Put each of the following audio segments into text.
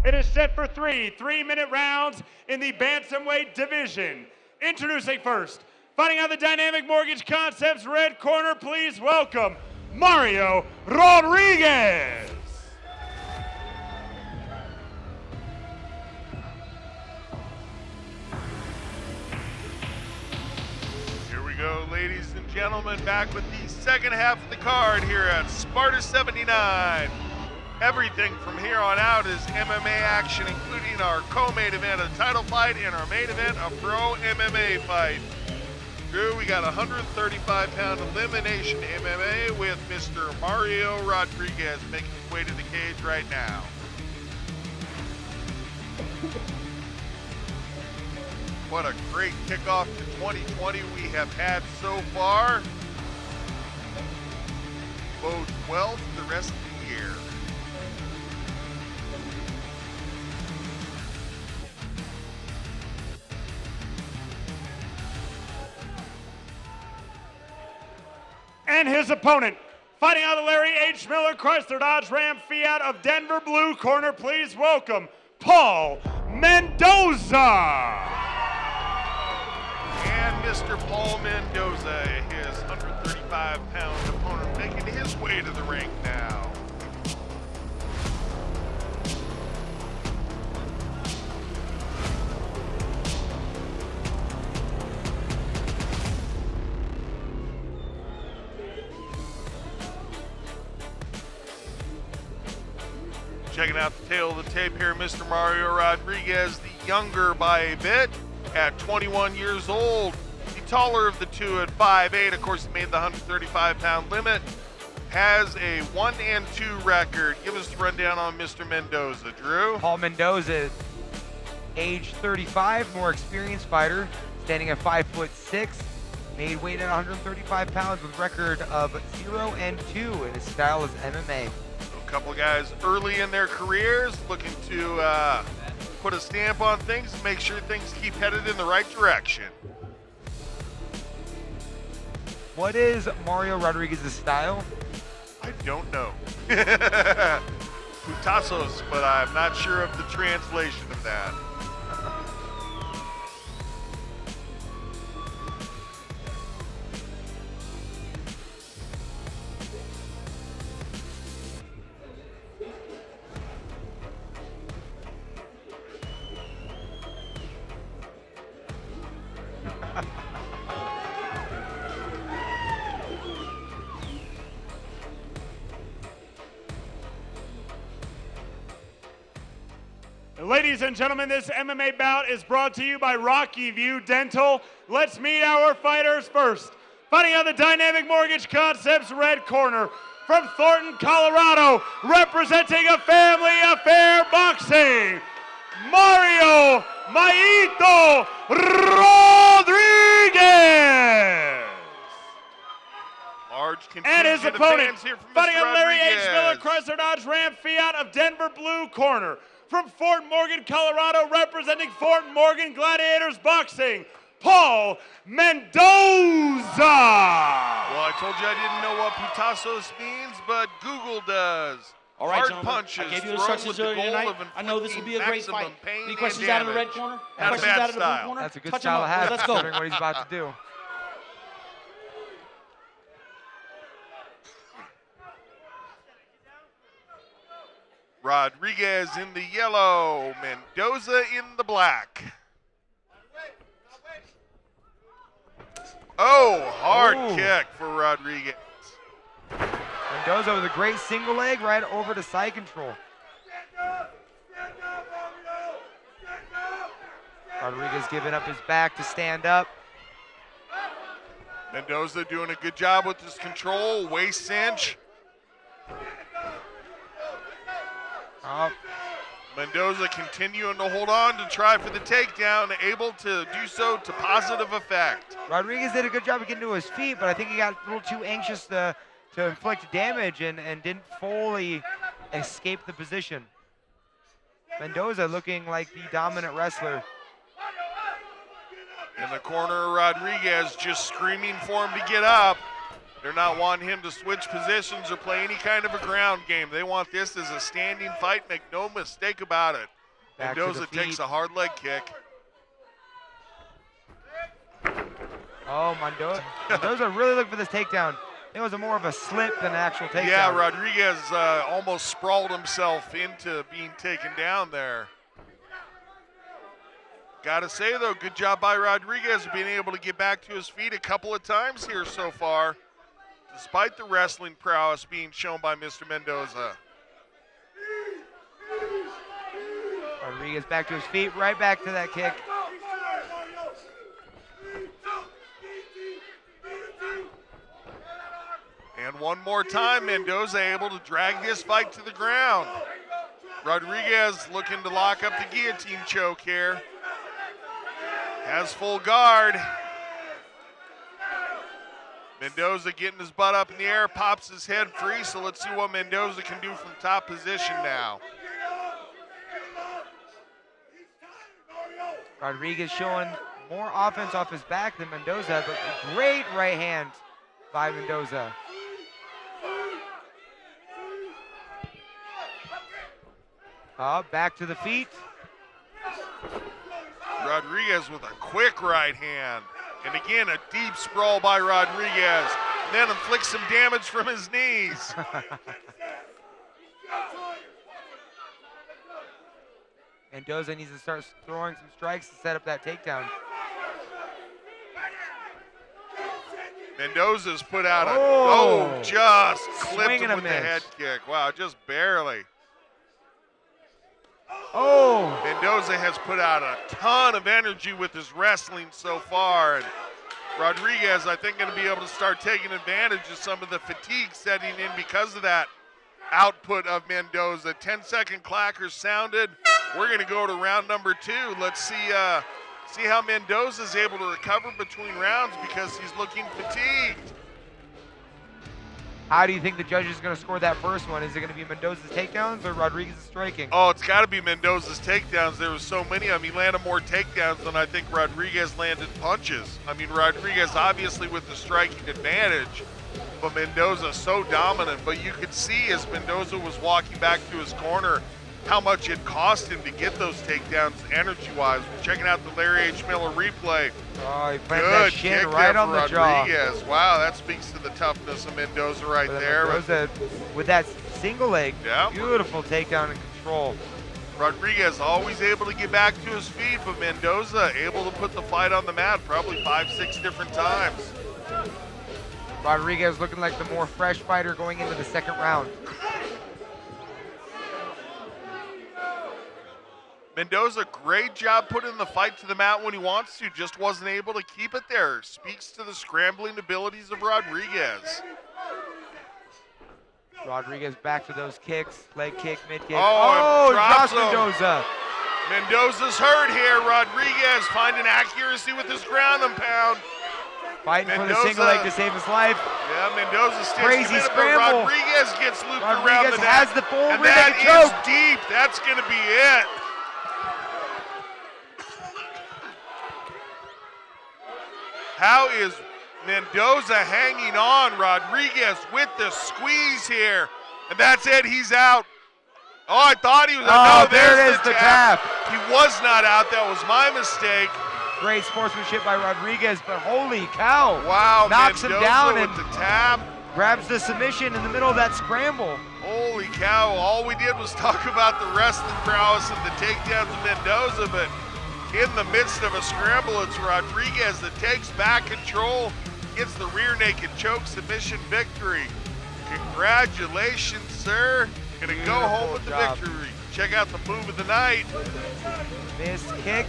It is set for 3 3-minute rounds in the bantamweight division. Introducing first, fighting out the Dynamic Mortgage Concepts red corner, please welcome Mario Rodriguez. Here we go, ladies and gentlemen, back with the second half of the card here at Sparta 79. Everything from here on out is MMA action, including our co-main event, a title fight, and our main event, a pro MMA fight. Drew, we got 135-pound elimination MMA with Mr. Mario Rodriguez making his way to the cage right now. What a great kickoff to 2020 we have had so far. Bodes well for the rest of the year. And his opponent, fighting out of the Larry H. Miller Chrysler Dodge Ram Fiat of Denver blue corner, please welcome Paul Mendoza. And Mr. Paul Mendoza, his 135-pound opponent, making his way to the ring now. Checking out the tail of the tape here, Mr. Mario Rodriguez, the younger by a bit, at 21 years old. The taller of the two at 5'8", of course, he made the 135-pound limit. Has a 1-2 record. Give us the rundown on Mr. Mendoza, Drew. Paul Mendoza, age 35, more experienced fighter, standing at 5'6", made weight at 135 pounds with a record of 0-2, and his style is MMA. A couple of guys early in their careers looking to put a stamp on things and make sure things keep headed in the right direction. What is Mario Rodriguez's style? I don't know. Putazos, but I'm not sure of the translation of that. Ladies and gentlemen, this MMA bout is brought to you by Rocky View Dental. Let's meet our fighters first. Fighting on the Dynamic Mortgage Concepts red corner, from Thornton, Colorado, representing a family affair boxing, Mario Maito Rodriguez. Large And his contingent of opponent, fans here from fighting Mr. on Larry H. Miller Rodriguez. Chrysler Dodge Ram Fiat of Denver blue corner, from Fort Morgan, Colorado, representing Fort Morgan Gladiators Boxing, Paul Mendoza. Well, I told you I didn't know what putazos means, but Google does. All right, Hard gentlemen, punches I gave you thrown instructions with the earlier goal tonight. of I know this will be a great inflicting fight. maximum pain Any and questions out of the red damage. corner? Not a Questions bad out of the blue style. corner? That's a good Touch 'em style up. to have, Let's go. considering what he's about to do. Rodriguez in the yellow, Mendoza in the black. Oh, hard Ooh. kick for Rodriguez. Mendoza with a great single leg right over to side control. Rodriguez giving up his back to stand up. Mendoza doing a good job with his control, waist cinch. Mendoza continuing to hold on to try for the takedown, able to do so to positive effect. Rodriguez did a good job of getting to his feet, but I think he got a little too anxious to inflict damage and didn't fully escape the position. Mendoza looking like the dominant wrestler. In the corner, Rodriguez just screaming for him to get up. They're not wanting him to switch positions or play any kind of a ground game. They want this as a standing fight, make no mistake about it. Back Mendoza takes a hard leg kick. Oh, Mendoza really looking for this takedown. It was more of a slip than an actual takedown. Yeah, Rodriguez almost sprawled himself into being taken down there. Gotta say though, good job by Rodriguez being able to get back to his feet a couple of times here so far, despite the wrestling prowess being shown by Mr. Mendoza. Rodriguez back to his feet, right back to that kick. And one more time, Mendoza able to drag this fight to the ground. Rodriguez looking to lock up the guillotine choke here. Has full guard. Mendoza getting his butt up in the air, pops his head free, so let's see what Mendoza can do from top position now. Rodriguez showing more offense off his back than Mendoza, but a great right hand by Mendoza. Back to the feet. Rodriguez with a quick right hand. And again, a deep sprawl by Rodriguez. And then inflicts some damage from his knees. Mendoza needs to start throwing some strikes to set up that takedown. Mendoza's put out just clipped Swing and him a with the miss. head kick. Wow, just barely. Oh! Mendoza has put out a ton of energy with his wrestling so far. And Rodriguez, I think, going to be able to start taking advantage of some of the fatigue setting in because of that output of Mendoza. 10-second clacker sounded. We're going to go to round number 2. Let's see how Mendoza's able to recover between rounds because he's looking fatigued. How do you think the judge is going to score that first one? Is it going to be Mendoza's takedowns or Rodriguez's striking? Oh, it's got to be Mendoza's takedowns. There was so many of them. He landed more takedowns than I think Rodriguez landed punches. I mean, Rodriguez obviously with the striking advantage, but Mendoza so dominant. But you could see as Mendoza was walking back to his corner how much it cost him to get those takedowns energy-wise. We're checking out the Larry H. Miller replay. Oh, he planted that Good shin kick right there on for the jaw. Rodriguez. Wow, that speaks to the toughness of Mendoza right there. Mendoza with that single leg, Yeah. beautiful takedown and control. Rodriguez always able to get back to his feet, but Mendoza able to put the fight on the mat probably 5-6 different times. Rodriguez looking like the more fresh fighter going into the second round. Mendoza, great job putting the fight to the mat when he wants to, just wasn't able to keep it there. Speaks to the scrambling abilities of Rodriguez. Rodriguez back to those kicks, leg kick, mid kick. Oh, Josh drops him. Mendoza. Mendoza's hurt here. Rodriguez finding accuracy with his ground and pound. Fighting for the Mendoza. single leg to save his life. Yeah, Mendoza stays Crazy committed, but scramble. Rodriguez gets looped around Rodriguez the neck. has the full And rear that naked is choke. deep. That's going to be it. How is Mendoza hanging on? Rodriguez with the squeeze here. And that's it. He's out. Oh, I thought he was out. Oh, there it is, the tap. He was not out. That was my mistake. Great sportsmanship by Rodriguez, but holy cow. Wow, Knocks Mendoza him down with and the tap. grabs the submission in the middle of that scramble. Holy cow, all we did was talk about the wrestling prowess and the takedowns of Mendoza, but in the midst of a scramble, it's Rodriguez that takes back control, gets the rear naked choke submission victory. Congratulations, sir. Gonna go home with the job. victory. Check out the move of the night. Missed kick.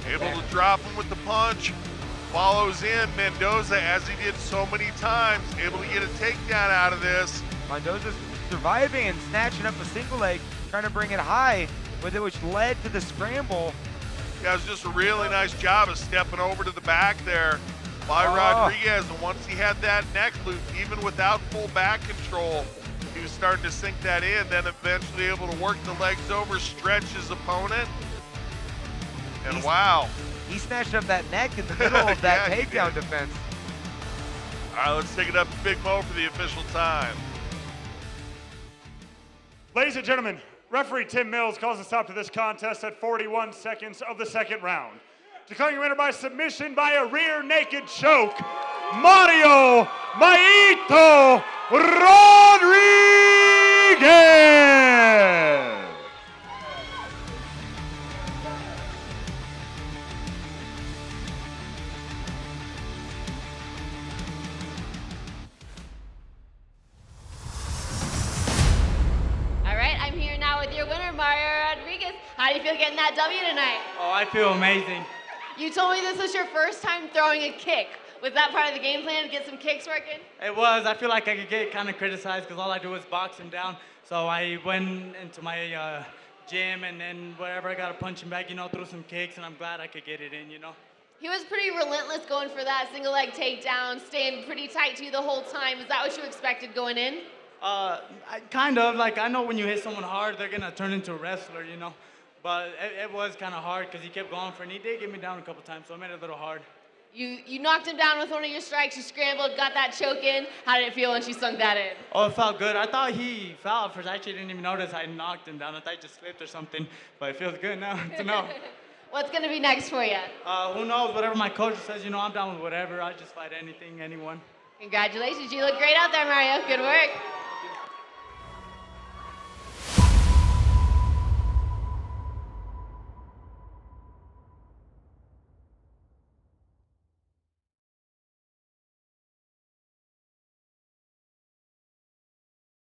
Able to drop him with the punch. Follows in Mendoza as he did so many times. Able to get a takedown out of this. Mendoza's surviving and snatching up a single leg, trying to bring it high with it, which led to the scramble. Yeah, it was just a really nice job of stepping over to the back there by Oh. Rodriguez. And once he had that neck loop, even without full back control, he was starting to sink that in, then eventually able to work the legs over, stretch his opponent. And wow. He smashed up that neck in the middle of that Yeah, he takedown did. defense. All right, let's take it up to Big Mo for the official time. Ladies and gentlemen, referee Tim Mills calls a stop to this contest at 41 seconds of the second round. Declaring a winner by submission by a rear naked choke, Mario Maito Rodriguez. All right, I'm here now with your winner, Mario Rodriguez. How do you feel getting that W tonight? Oh, I feel amazing. You told me this was your first time throwing a kick. Was that part of the game plan to get some kicks working? It was. I feel like I could get kind of criticized because all I do is box him down. So I went into my gym and then wherever I got a punching bag, threw some kicks, and I'm glad I could get it in. He was pretty relentless going for that single leg takedown, staying pretty tight to you the whole time. Is that what you expected going in? Kind of. Like, I know when you hit someone hard, they're going to turn into a wrestler, But it was kind of hard because he kept going for it, and he did get me down a couple times, so it made it a little hard. You knocked him down with one of your strikes, you scrambled, got that choke in. How did it feel when she sunk that in? Oh, it felt good. I thought he fell at first. I actually didn't even notice I knocked him down. I thought he just slipped or something, but it feels good now to know. What's going to be next for you? Who knows? Whatever my coach says, I'm down with whatever. I just fight anything, anyone. Congratulations, you look great out there, Mario. Good work.